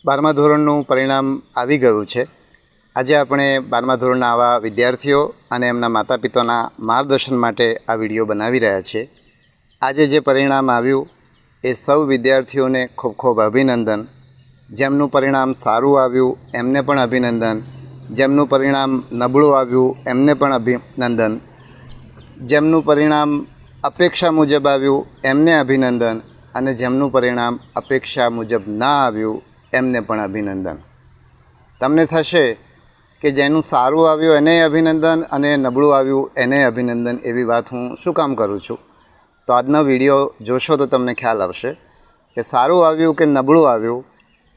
12મા ધોરણનું પરિણામ આવી ગયું છે। આજે આપણે 12મા ધોરણના આવા વિદ્યાર્થીઓ અને એમના માતા પિતાના માર્ગદર્શન માટે આ વિડીયો બનાવી રહ્યા છીએ। આજે જે પરિણામ આવ્યું એ સૌ વિદ્યાર્થીઓને ખૂબ ખૂબ અભિનંદન। જેમનું પરિણામ સારું આવ્યું એમને પણ અભિનંદન, જેમનું પરિણામ નબળું આવ્યું એમને પણ અભિનંદન, જેમનું પરિણામ અપેક્ષા મુજબ આવ્યું એમને અભિનંદન અને જેમનું પરિણામ અપેક્ષા મુજબ ના આવ્યું એમને પણ અભિનંદન। તમને થશે કે જેનું સારું આવ્યું એને અભિનંદન અને નબળું આવ્યું એને અભિનંદન, એવી વાત હું શું કામ કરું છું? તો આજનો વિડીયો જોશો તો તમને ખ્યાલ આવશે કે સારું આવ્યું કે નબળું આવ્યું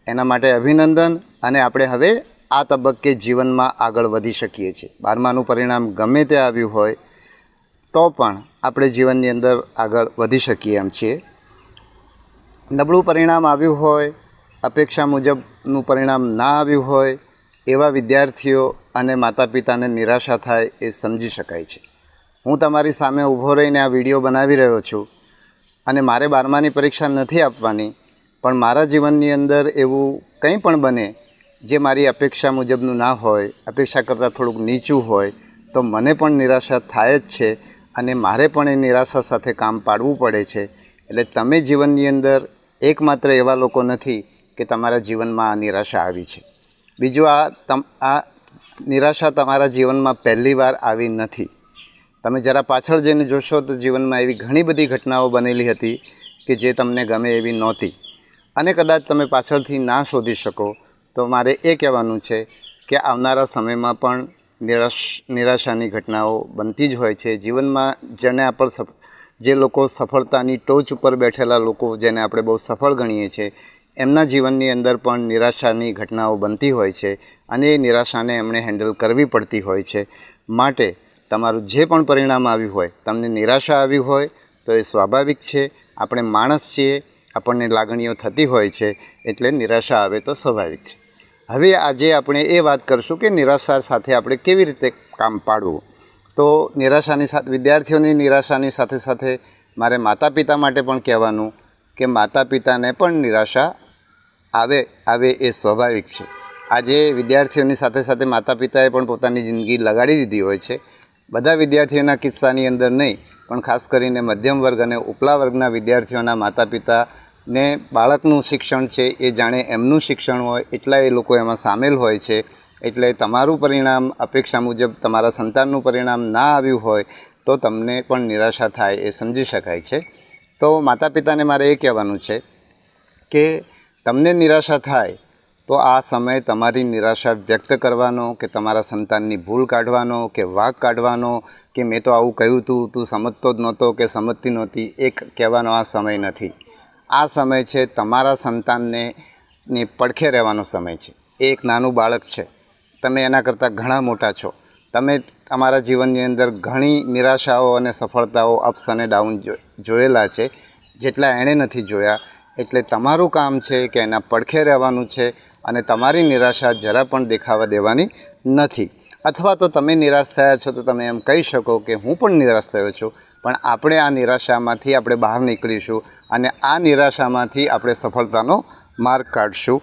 એના માટે અભિનંદન અને આપણે હવે આ તબક્કે જીવનમાં આગળ વધી શકીએ છીએ। 12માનું પરિણામ ગમે તે આવ્યું હોય તો પણ આપણે જીવનની અંદર આગળ વધી શકીએ એમ છીએ। નબળું પરિણામ આવ્યું હોય, અપેક્ષા મુજબનું પરિણામ ના આવ્યું હોય એવા વિદ્યાર્થીઓ અને માતા પિતાને નિરાશા થાય એ સમજી શકાય છે। હું તમારી સામે ઊભો રહીને આ વિડીયો બનાવી રહ્યો છું અને મારે 12માની પરીક્ષા નથી આપવાની, પણ મારા જીવનની અંદર એવું કંઈ પણ બને જે મારી અપેક્ષા મુજબનું ના હોય, અપેક્ષા કરતાં થોડુંક નીચું હોય તો મને પણ નિરાશા થાય જ છે અને મારે પણ એ નિરાશા સાથે કામ પાડવું પડે છે। એટલે તમે જીવનની અંદર એકમાત્ર એવા લોકો નથી કે તમારા જીવનમાં આ નિરાશા આવી છે। બીજું, આ નિરાશા તમારા જીવનમાં પહેલી વાર આવી નથી। તમે જરા પાછળ જઈને જોશો તો જીવનમાં એવી ઘણી બધી ઘટનાઓ બનેલી હતી કે જે તમને ગમે એવી નહોતી અને કદાચ તમે પાછળથી ના શોધી શકો તો મારે એ કહેવાનું છે કે આવનારા સમયમાં પણ નિરાશાની ઘટનાઓ બનતી જ હોય છે। જીવનમાં જે લોકો સફળતાની ટોચ ઉપર બેઠેલા લોકો, જેને આપણે બહુ સફળ ગણીએ છીએ, એમના જીવનની અંદર પણ નિરાશાની ઘટનાઓ બનતી હોય છે અને એ નિરાશાને એમણે હેન્ડલ કરવી પડતી હોય છે। માટે તમારું જે પણ પરિણામ આવ્યું હોય, તમને નિરાશા આવી હોય તો એ સ્વાભાવિક છે। આપણે માણસ છીએ, આપણને લાગણીઓ થતી હોય છે, એટલે નિરાશા આવે તો સ્વાભાવિક છે। હવે આજે આપણે એ વાત કરશું કે નિરાશા સાથે આપણે કેવી રીતે કામ પાડવું। તો વિદ્યાર્થીઓની નિરાશાની સાથે સાથે મારે માતા પિતા માટે પણ કહેવાનું કે માતા પિતાને પણ નિરાશા આવે એ સ્વાભાવિક છે। આજે વિદ્યાર્થીઓની સાથે સાથે માતા પિતાએ પણ પોતાની જિંદગી લગાડી દીધી હોય છે। બધા વિદ્યાર્થીઓના કિસ્સાની અંદર નહીં, પણ ખાસ કરીને મધ્યમ વર્ગ અને ઉપલા વર્ગના વિદ્યાર્થીઓના માતા પિતાને બાળકનું શિક્ષણ છે એ જાણે એમનું શિક્ષણ હોય એટલા એ લોકો એમાં સામેલ હોય છે। એટલે તમારું પરિણામ અપેક્ષા મુજબ તમારા સંતાનનું પરિણામ ના આવ્યું હોય તો તમને પણ નિરાશા થાય એ સમજી શકાય છે। તો માતા પિતાને મારે એ કહેવાનું છે કે તમને નિરાશા થાય તો આ સમય તમારી નિરાશા વ્યક્ત કરવાનો કે તમારા સંતાનની ભૂલ કાઢવાનો કે વાંક કાઢવાનો કે મેં તો આવું કહ્યું તું સમજતો જ નહોતો કે સમજતી નહોતી, એ કહેવાનો આ સમય નથી। આ સમય છે તમારા સંતાનને પડખે રહેવાનો સમય છે। એ એક નાનું બાળક છે, તમે એના કરતાં ઘણા મોટા છો। તમે તમારા જીવનની અંદર ઘણી નિરાશાઓ અને સફળતાઓ, અપ્સ અને ડાઉન જોયેલા છે, જેટલા એણે નથી જોયા। એટલે તમારું કામ છે કે એના પડખે રહેવાનું છે અને તમારી નિરાશા જરા પણ દેખાવા દેવાની નથી। અથવા તો તમે નિરાશ થયા છો તો તમે એમ કહી શકો કે હું પણ નિરાશ થયો છું, પણ આપણે આ નિરાશામાંથી આપણે બહાર નીકળીશું અને આ નિરાશામાંથી આપણે સફળતાનો માર્ગ કાઢશું।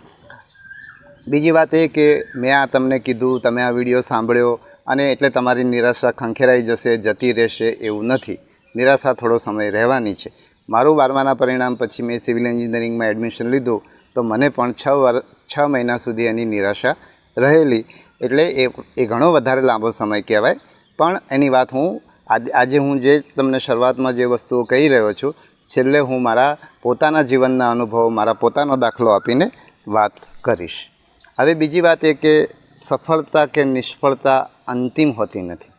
બીજી વાત એ કે મેં આ તમને કીધું, તમે આ વિડીયો સાંભળ્યો અને એટલે તમારી નિરાશા ખંખેરાઈ જશે, જતી રહેશે એવું નથી। નિરાશા થોડો સમય રહેવાની છે। મારું 12માના પરિણામ પછી મેં સિવિલ એન્જિનિયરિંગમાં એડમિશન લીધું તો મને પણ 6 મહિના સુધી એની નિરાશા રહેલી। એટલે એ ઘણો વધારે લાંબો સમય કહેવાય, પણ એની વાત આજે હું જે તમને શરૂઆતમાં જે વસ્તુઓ કહી રહ્યો છું, છેલ્લે હું મારા પોતાના જીવનના અનુભવો, મારા પોતાનો દાખલો આપીને વાત કરીશ। હવે બીજી વાત એ કે સફળતા કે નિષ્ફળતા અંતિમ હોતી નથી।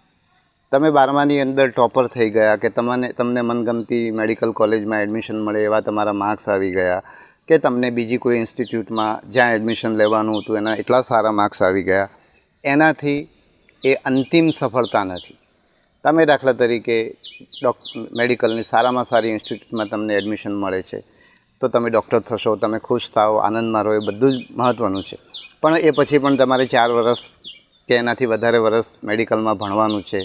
તમે 12માની અંદર ટોપર થઈ ગયા કે તમને મનગમતી મેડિકલ કોલેજમાં એડમિશન મળે એવા તમારા માર્ક્સ આવી ગયા કે તમને બીજી કોઈ ઇન્સ્ટિટ્યૂટમાં જ્યાં એડમિશન લેવાનું હતું એના એટલા સારા માર્ક્સ આવી ગયા, એનાથી એ અંતિમ સફળતા નથી। તમે દાખલા તરીકે મેડિકલની સારામાં સારી ઇન્સ્ટિટ્યૂટમાં તમને એડમિશન મળે છે તો તમે ડૉક્ટર થશો, તમે ખુશ થાઓ, આનંદમાં રહો, એ બધું જ મહત્ત્વનું છે। પણ એ પછી પણ તમારે 4 વર્ષ કે એનાથી વધારે વર્ષ મેડિકલમાં ભણવાનું છે,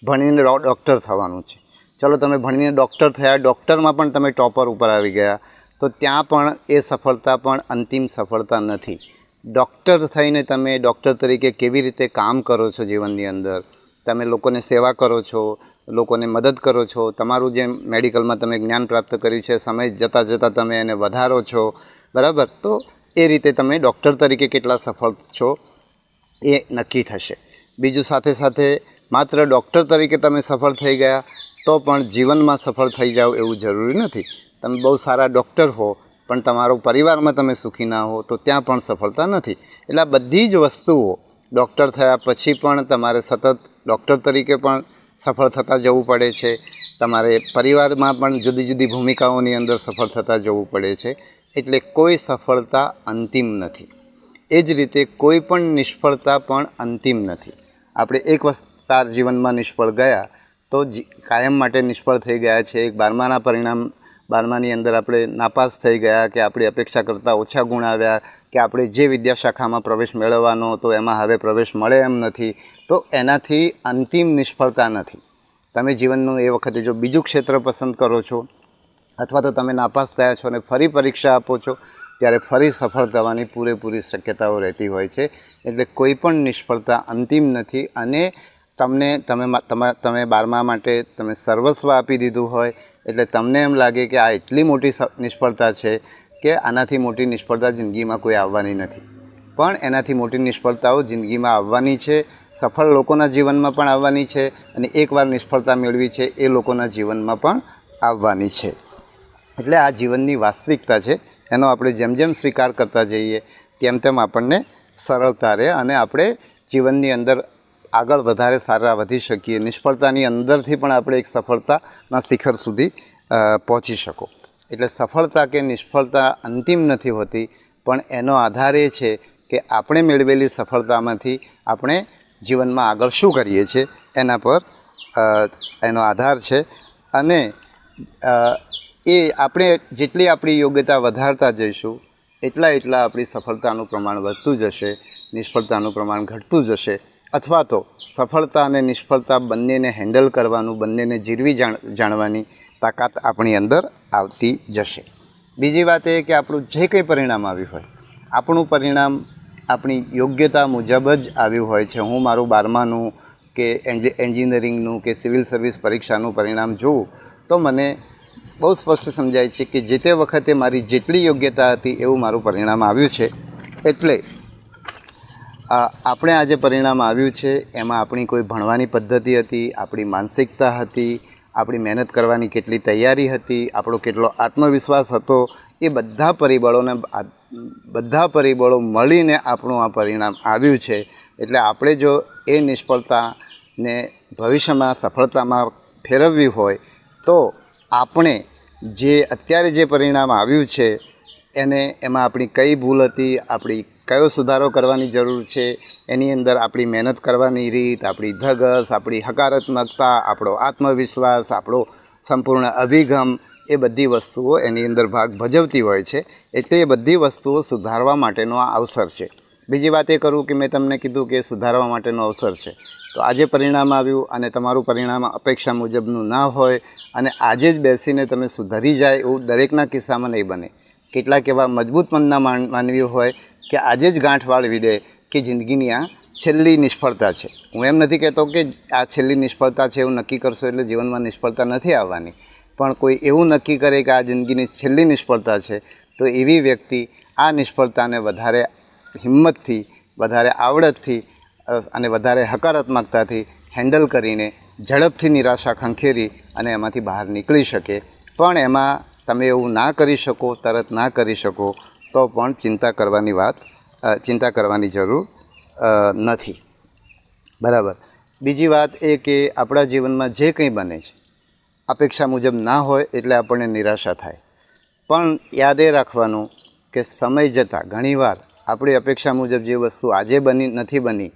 ભણીને ડૉક્ટર થવાનું છે। ચલો તમે ભણીને ડૉક્ટર થયા, ડૉક્ટરમાં પણ તમે ટોપર ઉપર આવી ગયા, તો ત્યાં પણ એ સફળતા પણ અંતિમ સફળતા નથી. ડૉક્ટર થઈને તમે ડૉક્ટર તરીકે કેવી રીતે કામ કરો છો જીવનની અંદર, તમે લોકોને સેવા કરો છો, લોકોને મદદ કરો છો, તમારું જે મેડિકલમાં તમે જ્ઞાન પ્રાપ્ત કર્યું છે સમય જતાં જતાં તમે એને વધારો છો, બરાબર, તો એ રીતે તમે ડૉક્ટર તરીકે કેટલા સફળ છો એ નક્કી થશે. બીજું સાથે સાથે માત્ર ડૉક્ટર તરીકે તમે સફળ થઈ ગયા તો પણ જીવનમાં સફળ થઈ જાઓ એવું જરૂરી નથી. તમે બહુ સારા ડૉક્ટર હો પણ તમારો પરિવારમાં તમે સુખી ના હો તો ત્યાં પણ સફળતા નથી. એટલે આ બધી જ વસ્તુઓ ડૉક્ટર થયા પછી પણ તમારે સતત ડૉક્ટર તરીકે પણ સફળ થતાં જવું પડે છે, તમારે પરિવારમાં પણ જુદી જુદી ભૂમિકાઓની અંદર સફળ થતાં જવું પડે છે. એટલે કોઈ સફળતા અંતિમ નથી. એ જ રીતે કોઈ પણ નિષ્ફળતા પણ અંતિમ નથી. આપણે એક વસ્તુ જીવનમાં નિષ્ફળ ગયા તો કાયમ માટે નિષ્ફળ થઈ ગયા છે. એક 12માના પરિણામ 12માની અંદર આપણે નાપાસ થઈ ગયા કે આપણી અપેક્ષા કરતાં ઓછા ગુણ આવ્યા કે આપણે જે વિદ્યાશાખામાં પ્રવેશ મેળવવાનો હતો એમાં હવે પ્રવેશ મળે એમ નથી, તો એનાથી અંતિમ નિષ્ફળતા નથી. તમે જીવનનું એ વખતે જો બીજું ક્ષેત્ર પસંદ કરો છો અથવા તો તમે નાપાસ થયા છો અને ફરી પરીક્ષા આપો છો ત્યારે ફરી સફળ થવાની પૂરેપૂરી શક્યતાઓ રહેતી હોય છે. એટલે કોઈ પણ નિષ્ફળતા અંતિમ નથી. અને તમે 12મા માટે તમે સર્વસ્વ આપી દીધું હોય એટલે તમને એમ લાગે કે આ એટલી મોટી નિષ્ફળતા છે કે આનાથી મોટી નિષ્ફળતા જિંદગીમાં કોઈ આવવાની નથી. પણ એનાથી મોટી નિષ્ફળતાઓ જિંદગીમાં આવવાની છે, સફળ લોકોના જીવનમાં પણ આવવાની છે, અને એકવાર નિષ્ફળતા મેળવી છે એ લોકોના જીવનમાં પણ આવવાની છે. એટલે આ જીવનની વાસ્તવિકતા છે. એનો આપણે જેમ જેમ સ્વીકાર કરતા જઈએ તેમ તેમ આપણને સરળતા રહે અને આપણે જીવનની અંદર આગળ વધારે સારા વધી શકીએ. નિષ્ફળતાની અંદરથી પણ આપણે એક સફળતાના શિખર સુધી પહોંચી શકો. એટલે સફળતા કે નિષ્ફળતા અંતિમ નથી હોતી, પણ એનો આધાર એ છે કે આપણે મેળવેલી સફળતામાંથી આપણે જીવનમાં આગળ શું કરીએ છીએ એના પર એનો આધાર છે. અને એ આપણે જેટલી આપણી યોગ્યતા વધારતા જઈશું એટલા આપણી સફળતાનું પ્રમાણ વધતું જશે, નિષ્ફળતાનું પ્રમાણ ઘટતું જશે. અથવા તો સફળતા અને નિષ્ફળતા બંનેને હેન્ડલ કરવાનું, બંનેને જીરવી જાણવાની તાકાત આપણી અંદર આવતી જશે. બીજી વાત એ કે આપણું જે કંઈ પરિણામ આવ્યું હોય, આપણું પરિણામ આપણી યોગ્યતા મુજબ જ આવ્યું હોય છે. હું મારું 12માનું કે એન્જિનિયરિંગનું કે સિવિલ સર્વિસ પરીક્ષાનું પરિણામ જોઉં તો મને બહુ સ્પષ્ટ સમજાય છે કે જે તે વખતે મારી જેટલી યોગ્યતા હતી એવું મારું પરિણામ આવ્યું છે. એટલે આપણે આ જે પરિણામ આવ્યું છે એમાં આપણી કોઈ ભણવાની પદ્ધતિ હતી, આપણી માનસિકતા હતી, આપણી મહેનત કરવાની કેટલી તૈયારી હતી, આપણો કેટલો આત્મવિશ્વાસ હતો, એ બધા પરિબળો મળીને આપણું આ પરિણામ આવ્યું છે. એટલે આપણે જો એ નિષ્ફળતાને ભવિષ્યમાં સફળતામાં ફેરવવી હોય તો આપણે અત્યારે જે પરિણામ આવ્યું છે એમાં આપણી કઈ ભૂલ હતી, આપણી કયો સુધારો કરવાની જરૂર છે, એની અંદર આપણી મહેનત કરવાની રીત, આપણી ધગસ, આપણી હકારાત્મકતા, આપણો આત્મવિશ્વાસ, આપણો સંપૂર્ણ અભિગમ, એ બધી વસ્તુઓ એની અંદર ભાગ ભજવતી હોય છે. એટલે એ બધી વસ્તુઓ સુધારવા માટેનો આ અવસર છે. બીજી વાત એ કરું કે મેં તમને કીધું કે સુધારવા માટેનો અવસર છે. તો આજે પરિણામ આવ્યું અને તમારું પરિણામ અપેક્ષા મુજબનું ના હોય અને આજે જ બેસીને તમે સુધરી જાય એવું દરેકના કિસ્સામાં નહીં બને. કેટલાક એવા મજબૂત મનના માનવીઓ હોય કે આજે જ ગાંઠ વાળવી દે કે જિંદગીની આ છેલ્લી નિષ્ફળતા છે. હું એમ નથી કહેતો કે આ છેલ્લી નિષ્ફળતા છે એવું નક્કી કરશો એટલે જીવનમાં નિષ્ફળતા નથી આવવાની, પણ કોઈ એવું નક્કી કરે કે આ જિંદગીની છેલ્લી નિષ્ફળતા છે તો એવી વ્યક્તિ આ નિષ્ફળતાને વધારે હિંમતથી, વધારે આવડતથી અને વધારે હકારાત્મકતાથી હેન્ડલ કરીને ઝડપથી નિરાશા ખંખેરી અને એમાંથી બહાર નીકળી શકે. પણ એમાં તમે એવું ના કરી શકો, તરત ના કરી શકો તો પણ ચિંતા કરવાની જરૂર નથી. બરાબર. બીજી વાત એ કે આપણા જીવનમાં જે કંઈ બને છે અપેક્ષા મુજબ ના હોય એટલે આપણને નિરાશા થાય. પણ યાદ એ રાખવાનું કે સમય જતાં ઘણીવાર આપણી અપેક્ષા મુજબ જે વસ્તુ આજે નથી બની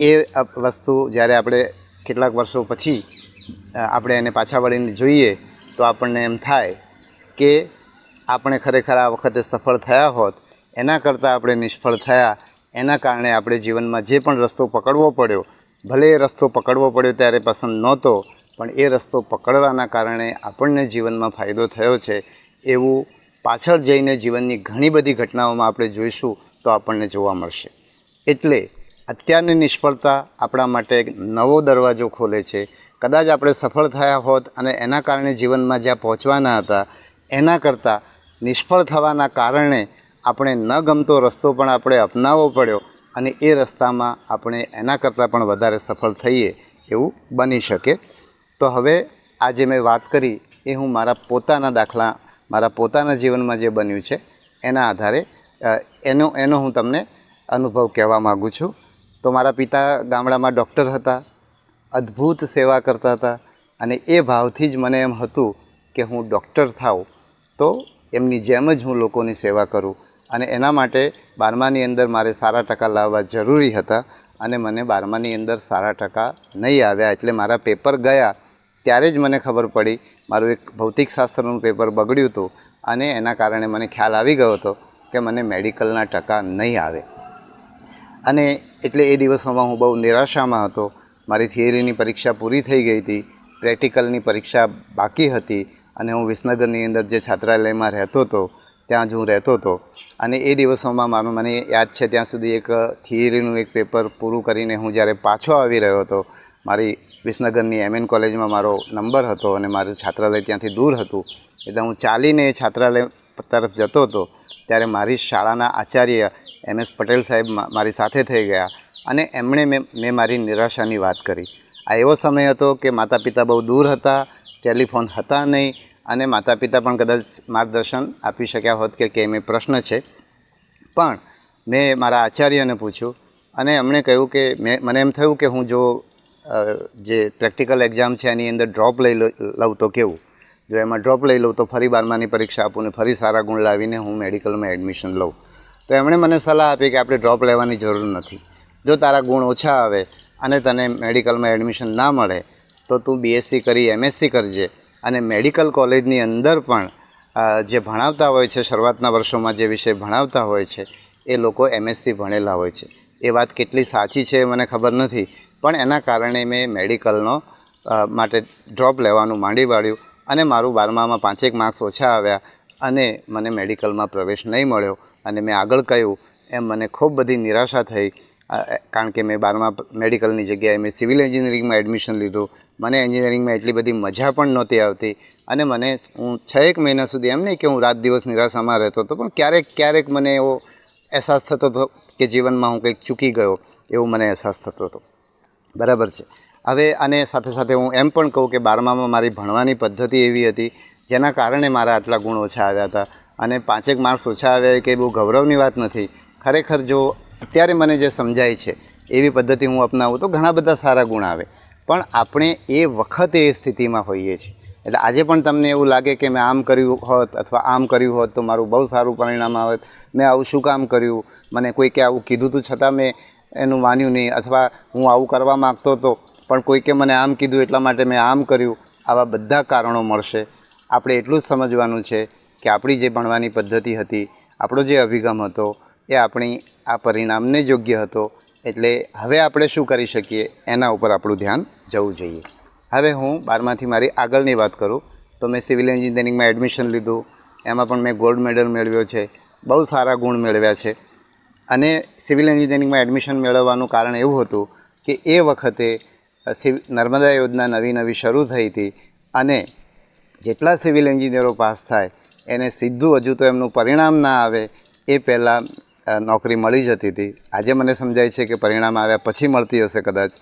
એ વસ્તુ જ્યારે આપણે કેટલાક વર્ષો પછી આપણે એને પાછા વળીને જોઈએ તો આપણને એમ થાય કે આપણે ખરેખર આ વખતે સફળ થયા હોત, એના કરતાં આપણે નિષ્ફળ થયા. એના કારણે આપણે જીવનમાં જે પણ રસ્તો પકડવો પડ્યો, ભલે એ રસ્તો પકડવો પડ્યો ત્યારે પસંદ નહોતો, પણ એ રસ્તો પકડવાના કારણે આપણને જીવનમાં ફાયદો થયો છે એવું પાછળ જઈને જીવનની ઘણી બધી ઘટનાઓમાં આપણે જોઈશું તો આપણને જોવા મળશે. એટલે અત્યારની નિષ્ફળતા આપણા માટે એક નવો દરવાજો ખોલે છે. કદાચ આપણે સફળ થયા હોત અને એના કારણે જીવનમાં જ્યાં પહોંચવાના હતા એના કરતાં નિષ્ફળ થવાના કારણે આપણે ન ગમતો રસ્તો પણ આપણે અપનાવવો પડ્યો અને એ રસ્તામાં આપણે એના કરતાં પણ વધારે સફળ થઈએ એવું બની શકે. તો હવે આ જે મેં વાત કરી એ હું મારા પોતાના દાખલા, મારા પોતાના જીવનમાં જે બન્યું છે એના આધારે એનો હું તમને અનુભવ કહેવા માગું છું. તો મારા પિતા ગામડામાં ડૉક્ટર હતા, અદ્ભુત સેવા કરતા હતા અને એ ભાવથી જ મને એમ હતું કે હું ડૉક્ટર થાઉં તો એમની જેમ જ હું લોકોની સેવા કરું. અને એના માટે 12માની અંદર મારે સારા ટકા લાવવા જરૂરી હતા અને મને 12માની અંદર સારા ટકા નહીં આવ્યા. એટલે મારા પેપર ગયા ત્યારે જ મને ખબર પડી, મારું એક ભૌતિકશાસ્ત્રનું પેપર બગડ્યું હતું અને એના કારણે મને ખ્યાલ આવી ગયો હતો કે મને મેડિકલના ટકા નહીં આવે. અને એટલે એ દિવસોમાં હું બહુ નિરાશામાં હતો. મારી થિયરીની પરીક્ષા પૂરી થઈ ગઈ હતી, પ્રેક્ટિકલની પરીક્ષા બાકી હતી અને હું વિસનગરની અંદર જે છાત્રાલયમાં રહેતો હતો ત્યાં જ હું રહેતો હતો. અને એ દિવસોમાં મને યાદ છે ત્યાં સુધી એક થિયરીનું એક પેપર પૂરું કરીને હું જ્યારે પાછો આવી રહ્યો હતો, મારી વિસનગરની MN કોલેજમાં મારો નંબર હતો અને મારું છાત્રાલય ત્યાંથી દૂર હતું, એટલે હું ચાલીને એ છાત્રાલય તરફ જતો હતો ત્યારે મારી શાળાના આચાર્ય MS પટેલ સાહેબ મારી સાથે થઈ ગયા અને એમણે મેં મારી નિરાશાની વાત કરી. આ એવો સમય હતો કે માતા પિતા બહુ દૂર હતા, ટેલિફોન હતા નહીં અને માતા પિતા પણ કદાચ માર્ગદર્શન આપી શક્યા હોત કે કેમ એ પ્રશ્ન છે. પણ મેં મારા આચાર્યને પૂછ્યું અને એમણે કહ્યું કે મને એમ થયું કે હું જો જે પ્રેક્ટિકલ એક્ઝામ છે એની અંદર ડ્રોપ લઈ લઉં તો કેવું, જો એમાં ડ્રોપ લઈ લઉં તો ફરી 12માની પરીક્ષા આપું ને ફરી સારા ગુણ લાવીને હું મેડિકલમાં એડમિશન લઉં. તો એમણે મને સલાહ આપી કે આપણે ડ્રોપ લેવાની જરૂર નથી. જો તારા ગુણ ઓછા આવે અને તને મેડિકલમાં એડમિશન ના મળે તો તું BSc કરી MSc કરજે. અને મેડિકલ કોલેજની અંદર પણ જે ભણાવતા હોય છે, શરૂઆતના વર્ષોમાં જે વિષય ભણાવતા હોય છે એ લોકો MSc ભણેલા હોય છે. એ વાત કેટલી સાચી છે મને ખબર નથી, પણ એના કારણે મેં મેડિકલનો માટે ડ્રોપ લેવાનું માંડી વાળ્યું અને મારું 12મામાં 5 માર્ક્સ ઓછા આવ્યા અને મને મેડિકલમાં પ્રવેશ નહીં મળ્યો. અને મેં આગળ કહ્યું એમ મને ખૂબ બધી નિરાશા થઈ, કારણ કે મેં 12મા મેડિકલની જગ્યાએ મેં સિવિલ એન્જિનિયરિંગમાં એડમિશન લીધું. મને એન્જિનિયરિંગમાં એટલી બધી મજા પણ નહોતી આવતી અને હું 6 મહિના સુધી, એમ નહીં કે હું રાત દિવસ નિરાશામાં રહેતો હતો, પણ ક્યારેક મને એવો અહેસાસ થતો હતો કે જીવનમાં હું કંઈક ચૂકી ગયો એવું મને અહેસાસ થતો હતો. બરાબર છે. હવે આને સાથે સાથે હું એમ પણ કહું કે 12મામાં મારી ભણવાની પદ્ધતિ એવી હતી જેના કારણે મારા આટલા ગુણ ઓછા આવ્યા હતા. અને 5 માર્ક્સ ઓછા આવ્યા એ કંઈ બહુ ગૌરવની વાત નથી. ખરેખર જો અત્યારે મને જે સમજાય છે એવી પદ્ધતિ હું અપનાવું તો ઘણા બધા સારા ગુણ આવે. પણ આપણે એ વખતે એ સ્થિતિમાં હોઈએ છીએ. એટલે આજે પણ તમને એવું લાગે કે મેં આમ કર્યું હોત અથવા આમ કર્યું હોત તો મારું બહુ સારું પરિણામ આવત, મેં આવું શું કામ કર્યું, મને કોઈકે આવું કીધું હતું છતાં મેં એનું માન્યું નહીં, અથવા હું આવું કરવા માગતો હતો પણ કોઈકે મને આમ કીધું એટલા માટે મેં આમ કર્યું. આવા બધા કારણો મળશે. આપણે એટલું જ સમજવાનું છે કે આપણી જે ભણવાની પદ્ધતિ હતી, આપણો જે અભિગમ હતો એ આપણી આ પરિણામને યોગ્ય હતો. એટલે હવે આપણે શું કરી શકીએ એના ઉપર આપણું ધ્યાન જવું જોઈએ. હવે હું 12માથી મારી આગળની વાત કરું તો મેં સિવિલ એન્જિનિયરિંગમાં એડમિશન લીધું. એમાં પણ મેં ગોલ્ડ મેડલ મેળવ્યો છે, બહુ સારા ગુણ મેળવ્યા છે. અને સિવિલ એન્જિનિયરિંગમાં એડમિશન મેળવવાનું કારણ એવું હતું કે એ વખતે નર્મદા યોજના નવી શરૂ થઈ હતી અને જેટલા સિવિલ એન્જિનિયરો પાસ થાય એને સીધું, હજુ તો એમનું પરિણામ ના આવે એ પહેલાં નોકરી મળી જતી હતી. આજે મને સમજાય છે કે પરિણામ આવ્યા પછી મળતી હશે કદાચ,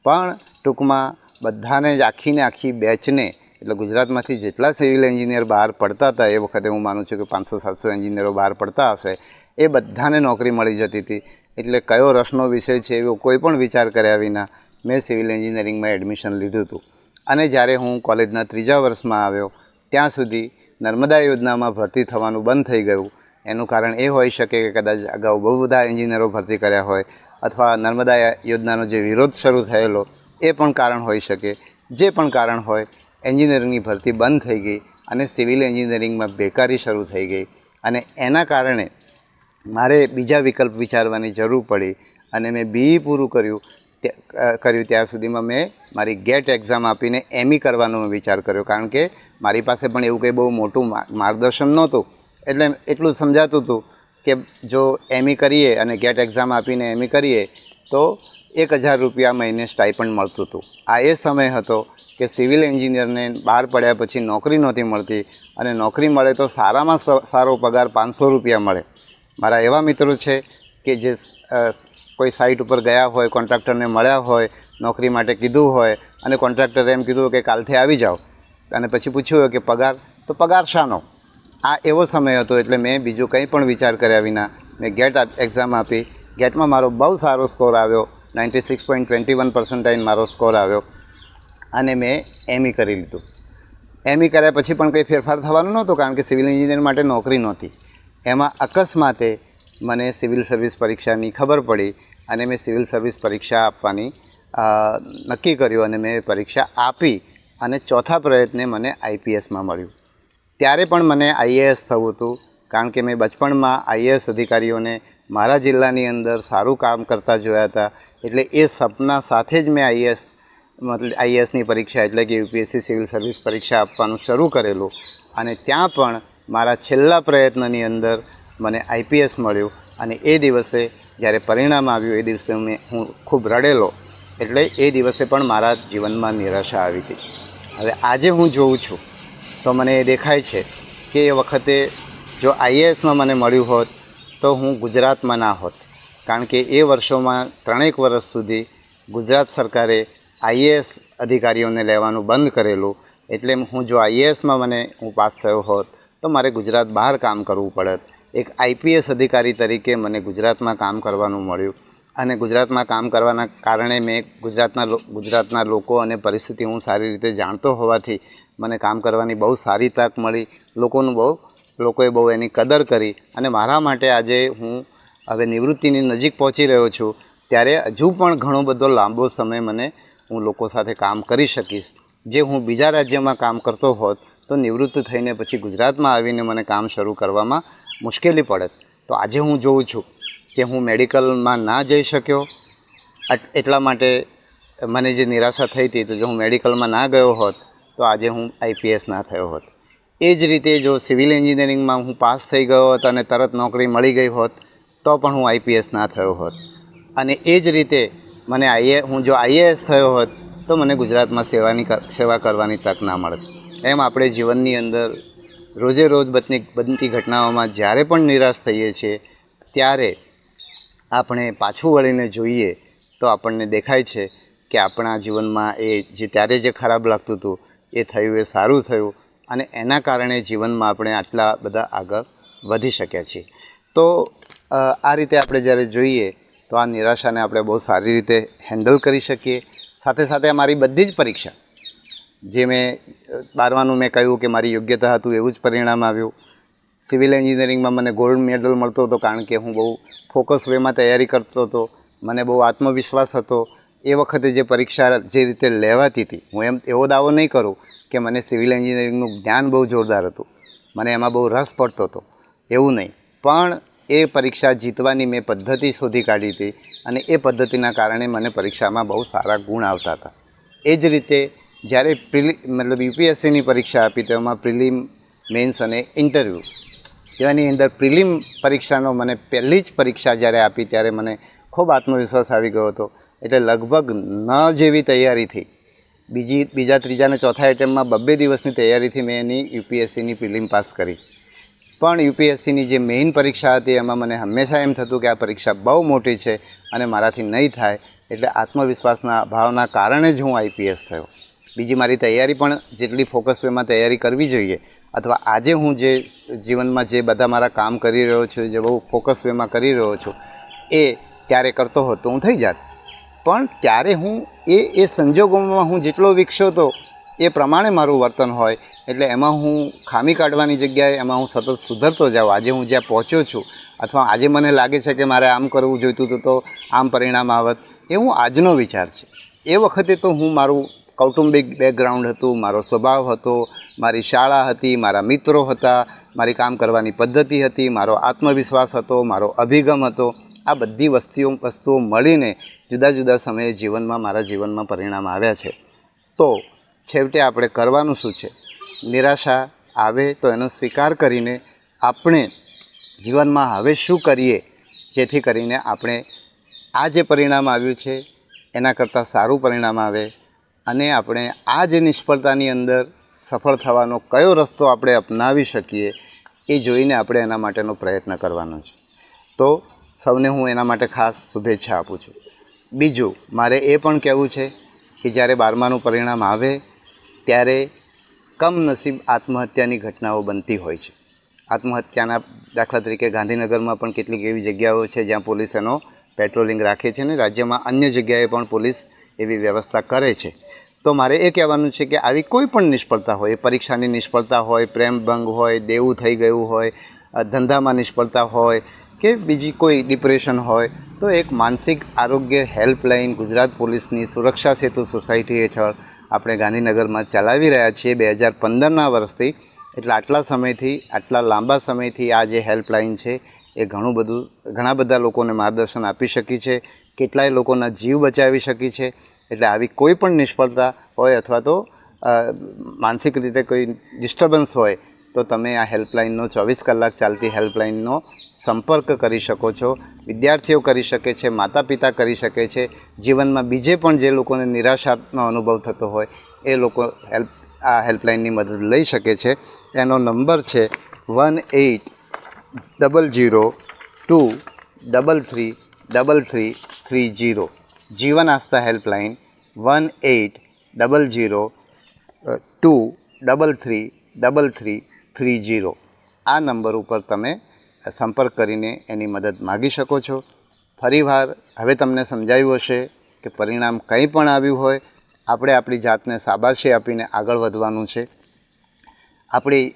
પણ ટૂંકમાં બધાને જ આખી બેચને, એટલે ગુજરાતમાંથી જેટલા સિવિલ એન્જિનિયર બહાર પડતા હતા એ વખતે હું માનું છું કે 500-700 એન્જિનિયરો બહાર પડતા હશે, એ બધાને નોકરી મળી જતી હતી. એટલે કયો રસનો વિષય છે એવો કોઈ પણ વિચાર કર્યા વિના મેં સિવિલ એન્જિનિયરિંગમાં એડમિશન લીધું હતું. અને જ્યારે હું કોલેજના 3જા વર્ષમાં આવ્યો ત્યાં સુધી નર્મદા યોજનામાં ભરતી થવાનું બંધ થઈ ગયું. એનું કારણ એ હોઈ શકે કે કદાચ અગાઉ બહુ બધા એન્જિનિયરો ભરતી કર્યા હોય અથવા નર્મદા યોજનાનો જે વિરોધ શરૂ થયેલો એ પણ કારણ હોઈ શકે. જે પણ કારણ હોય, એન્જિનિયરિંગની ભરતી બંધ થઈ ગઈ અને સિવિલ એન્જિનિયરિંગમાં બેકારી શરૂ થઈ ગઈ અને એના કારણે મારે બીજા વિકલ્પ વિચારવાની જરૂર પડી અને મેં BE પૂરું કર્યું ત્યાર સુધીમાં મેં મારી ગેટ એક્ઝામ આપીને ME કરવાનો વિચાર કર્યો, કારણ કે મારી પાસે પણ એવું કંઈ બહુ મોટું માર્ગદર્શન નહોતું. એટલે એટલું સમજાતું હતું કે જો એમઈ કરીએ અને ગેટ એક્ઝામ આપીને એમઈ કરીએ તો 1000 રૂપિયા મહિને સ્ટાઇપન્ડ મળતું હતું. આ એ સમય હતો કે સિવિલ એન્જિનિયરને બહાર પડ્યા પછી નોકરી નહોતી મળતી અને નોકરી મળે તો સારામાં સારો પગાર 500 રૂપિયા મળે. મારા એવા મિત્રો છે કે જે કોઈ સાઇટ ઉપર ગયા હોય, કોન્ટ્રાક્ટરને મળ્યા હોય, નોકરી માટે કીધું હોય અને કોન્ટ્રાક્ટરે એમ કીધું કે કાલથી આવી જાઓ અને પછી પૂછ્યું હોય કે પગાર, તો પગાર શાનો? આ એવો સમય હતો. એટલે મેં બીજું કંઈ પણ વિચાર કર્યા વિના મેં ગેટ એક્ઝામ આપી. ગેટમાં મારો બહુ સારો સ્કોર આવ્યો, 96.21% મારો સ્કોર આવ્યો અને મેં એમઈ કરી લીધું. એમઈ કર્યા પછી પણ કંઈ ફેરફાર થવાનો નહોતો, કારણ કે સિવિલ એન્જિનિયર માટે નોકરી નહોતી. એમાં અકસ્માતે મને સિવિલ સર્વિસ પરીક્ષાની ખબર પડી અને મેં સિવિલ સર્વિસ પરીક્ષા આપવાની નક્કી કર્યું અને મેં પરીક્ષા આપી અને ચોથા પ્રયત્ને મને આઈપીએસમાં મળ્યું. ત્યારે પણ મને આઈએએસ થવું હતું, કારણ કે મેં બચપણમાં આઈએએસ અધિકારીઓને મારા જિલ્લાની અંદર સારું કામ કરતા જોયા હતા. એટલે એ સપના સાથે જ મેં આઈએએસની પરીક્ષા એટલે કે યુપીએસસી સિવિલ સર્વિસ પરીક્ષા આપવાનું શરૂ કરેલું અને ત્યાં પણ મારા છેલ્લા પ્રયત્નની અંદર મને આઈપીએસ મળ્યું. અને એ દિવસે જ્યારે પરિણામ આવ્યું એ દિવસે હું ખૂબ રડેલો. એટલે એ દિવસે પણ મારા જીવનમાં નિરાશા આવી હતી. હવે આજે હું જોઉં છું તો મને એ દેખાય છે કે એ વખતે જો આઈએએસમાં મને મળ્યું હોત તો હું ગુજરાતમાં ના હોત, કારણ કે એ વર્ષોમાં 3 વર્ષ સુધી ગુજરાત સરકારે આઈએએસ અધિકારીઓને લેવાનું બંધ કરેલું. એટલે હું જો આઈએએસમાં હું પાસ થયો હોત તો મારે ગુજરાત બહાર કામ કરવું પડત. એક આઈપીએસ અધિકારી તરીકે મને ગુજરાતમાં કામ કરવાનું મળ્યું અને ગુજરાતમાં કામ કરવાના કારણે મેં ગુજરાતના લોકો અને પરિસ્થિતિ હું સારી રીતે જાણતો હોવાથી મને કામ કરવાની બહુ સારી તક મળી. લોકોએ બહુ એની કદર કરી અને મારા માટે આજે હું હવે નિવૃત્તિની નજીક પહોંચી રહ્યો છું, ત્યારે હજુ પણ ઘણો બધો લાંબો સમય હું લોકો સાથે કામ કરી શકીશ. જે હું બીજા રાજ્યમાં કામ કરતો હોત તો નિવૃત્ત થઈને પછી ગુજરાતમાં આવીને મને કામ શરૂ કરવામાં મુશ્કેલી પડત. તો આજે હું જોઉં છું કે હું મેડિકલમાં ના જઈ શક્યો, એટલા માટે મને જે નિરાશા થઈ હતી. તો જો હું મેડિકલમાં ના ગયો હોત તો આજે હું આઈપીએસ ના થયો હોત. એ જ રીતે જો સિવિલ એન્જિનિયરિંગમાં હું પાસ થઈ ગયો હોત અને તરત નોકરી મળી ગઈ હોત તો પણ હું આઈપીએસ ના થયો હોત. અને એ જ રીતે હું જો આઈએએસ થયો હોત તો મને ગુજરાતમાં સેવા કરવાની તક ના મળત. એમ આપણે જીવનની અંદર રોજે રોજ બનતી ઘટનાઓમાં જ્યારે પણ નિરાશ થઈએ છીએ ત્યારે આપણે પાછું વળીને જોઈએ તો આપણને દેખાય છે કે આપણા જીવનમાં ત્યારે જે ખરાબ લાગતું હતું એ થયું, એ સારું થયું અને એના કારણે જીવનમાં આપણે આટલા બધા આગળ વધી શક્યા છીએ. તો આ રીતે આપણે જ્યારે જોઈએ તો આ નિરાશાને આપણે બહુ સારી રીતે હેન્ડલ કરી શકીએ. સાથે સાથે મારી બધી જ પરીક્ષા જે મેં 12માનું મેં કહ્યું કે મારી યોગ્યતા હતું એવું જ પરિણામ આવ્યું. સિવિલ એન્જિનિયરિંગમાં મને ગોલ્ડ મેડલ મળતો હતો, કારણ કે હું બહુ ફોકસ વેમાં તૈયારી કરતો હતો, મને બહુ આત્મવિશ્વાસ હતો. એ વખતે જે પરીક્ષા જે રીતે લેવાતી હતી, હું એવો દાવો નહીં કરું કે મને સિવિલ એન્જિનિયરિંગનું જ્ઞાન બહુ જોરદાર હતું, મને એમાં બહુ રસ પડતો હતો, એવું નહીં. પણ એ પરીક્ષા જીતવાની મેં પદ્ધતિ શોધી કાઢી હતી અને એ પદ્ધતિના કારણે મને પરીક્ષામાં બહુ સારા ગુણ આવતા હતા. એ જ રીતે જ્યારે યુપીએસસીની પરીક્ષા આપી તેમાં પ્રિલિમ, મેન્સ અને ઇન્ટરવ્યૂ, જેની અંદર પ્રિલિમ પરીક્ષાનો મને પહેલી જ પરીક્ષા જ્યારે આપી ત્યારે મને ખૂબ આત્મવિશ્વાસ આવી ગયો હતો. એટલે લગભગ ન જેવી તૈયારીથી બીજા ત્રીજા અને ચોથા એટેમ્પમાં 2 દિવસની તૈયારીથી મેં એની યુપીએસસીની પ્રિલિમ પાસ કરી. પણ યુપીએસસીની જે મેઇન પરીક્ષા હતી એમાં મને હંમેશા એમ થતું કે આ પરીક્ષા બહુ મોટી છે અને મારાથી નહીં થાય. એટલે આત્મવિશ્વાસના અભાવના કારણે જ હું આઈપીએસ થયો. બીજી મારી તૈયારી પણ જેટલી ફોકસ વેમાં તૈયારી કરવી જોઈએ, અથવા આજે હું જે જીવનમાં જે બધા મારા કામ કરી રહ્યો છું, જે બહુ ફોકસ વેમાં કરી રહ્યો છું, એ ત્યારે કરતો હોત તો હું થઈ જાત. પણ ત્યારે હું એ સંજોગોમાં હું જેટલો વિકસ્યો હતો એ પ્રમાણે મારું વર્તન હોય, એટલે એમાં હું ખામી કાઢવાની જગ્યાએ એમાં હું સતત સુધરતો જાઉં. આજે હું જ્યાં પહોંચ્યો છું, અથવા આજે મને લાગે છે કે મારે આમ કરવું જોઈતું હતું તો આમ પરિણામ આવત, એ હું આજનો વિચાર છે. એ વખતે તો હું મારું કૌટુંબિક બેકગ્રાઉન્ડ હતું, મારો સ્વભાવ હતો, મારી શાળા હતી, મારા મિત્રો હતા, મારી કામ કરવાની પદ્ધતિ હતી, મારો આત્મવિશ્વાસ હતો, મારો અભિગમ હતો. આ બધી વસ્તુઓ મળીને જુદા જુદા સમયે મારા જીવનમાં પરિણામ આવ્યા છે. તો છેવટે આપણે કરવાનું શું છે? નિરાશા આવે તો એનો સ્વીકાર કરીને આપણે જીવનમાં હવે શું કરીએ જેથી કરીને આપણે આ જે પરિણામ આવ્યું છે એના કરતાં સારું પરિણામ આવે અને આપણે આ જે નિષ્ફળતાની અંદર સફળ થવાનો કયો રસ્તો આપણે અપનાવી શકીએ એ જોઈને આપણે એના માટેનો પ્રયત્ન કરવાનો છે. તો સૌને હું એના માટે ખાસ શુભેચ્છા આપું છું. બીજું મારે એ પણ કહેવું છે કે જ્યારે 12માનું પરિણામ આવે ત્યારે કમનસીબ આત્મહત્યાની ઘટનાઓ બનતી હોય છે. આત્મહત્યાના દાખલા તરીકે ગાંધીનગરમાં પણ કેટલીક એવી જગ્યાઓ છે જ્યાં પોલીસ એનો પેટ્રોલિંગ રાખે છે અને રાજ્યમાં અન્ય જગ્યાએ પણ પોલીસ એવી વ્યવસ્થા કરે છે. તો મારે એ કહેવાનું છે કે આવી કોઈ પણ નિષ્ફળતા હોય, પરીક્ષાની નિષ્ફળતા હોય, પ્રેમ ભંગ હોય, દેવું થઈ ગયું હોય, ધંધામાં નિષ્ફળતા હોય કે બીજી કોઈ ડિપ્રેશન હોય, તો એક માનસિક આરોગ્ય હેલ્પલાઇન ગુજરાત પોલીસની સુરક્ષા સેતુ સોસાયટી હેઠળ આપણે ગાંધીનગરમાં ચલાવી રહ્યા છીએ 2015ના વર્ષથી. એટલે આટલા સમયથી, આટલા લાંબા સમયથી આ જે હેલ્પલાઇન છે એ ઘણા બધા લોકોને માર્ગદર્શન આપી શકી છે, કેટલાય લોકોના જીવ બચાવી શકી છે. એટલે આવી કોઈ પણ નિષ્ફળતા હોય અથવા તો માનસિક રીતે કોઈ ડિસ્ટર્બન્સ હોય તો તમે આ હેલ્પલાઇનનો 24 કલાક ચાલતી હેલ્પલાઇનનો સંપર્ક કરી શકો છો. વિદ્યાર્થીઓ કરી શકે છે, માતા પિતા કરી શકે છે, જીવનમાં બીજે પણ જે લોકોને નિરાશાનો અનુભવ થતો હોય એ લોકો આ હેલ્પલાઇનની મદદ લઈ શકે છે. એનો નંબર છે 1800233330. જીવન આસ્થા હેલ્પલાઇન 1800233330. આ નંબર ઉપર તમે સંપર્ક કરીને એની મદદ માગી શકો છો. ફરીવાર હવે તમને સમજાયું હશે કે પરિણામ કંઈ પણ આવ્યું હોય આપણે આપણી જાતને શાબાશી આપીને આગળ વધવાનું છે. આપણી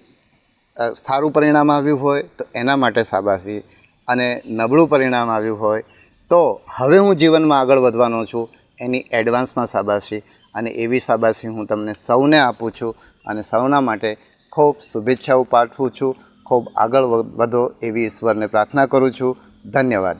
સારું પરિણામ આવ્યું હોય તો એના માટે શાબાશી, અને નબળું પરિણામ આવ્યું હોય તો હવે હું જીવનમાં આગળ વધવાનો છું એની એડવાન્સમાં શાબાશી. અને એવી શાબાશી હું તમને સૌને આપું છું અને સૌના માટે ખૂબ શુભેચ્છાઓ પાઠવું છું. ખૂબ આગળ વધો એવી ઈશ્વરને પ્રાર્થના કરું છું. ધન્યવાદ.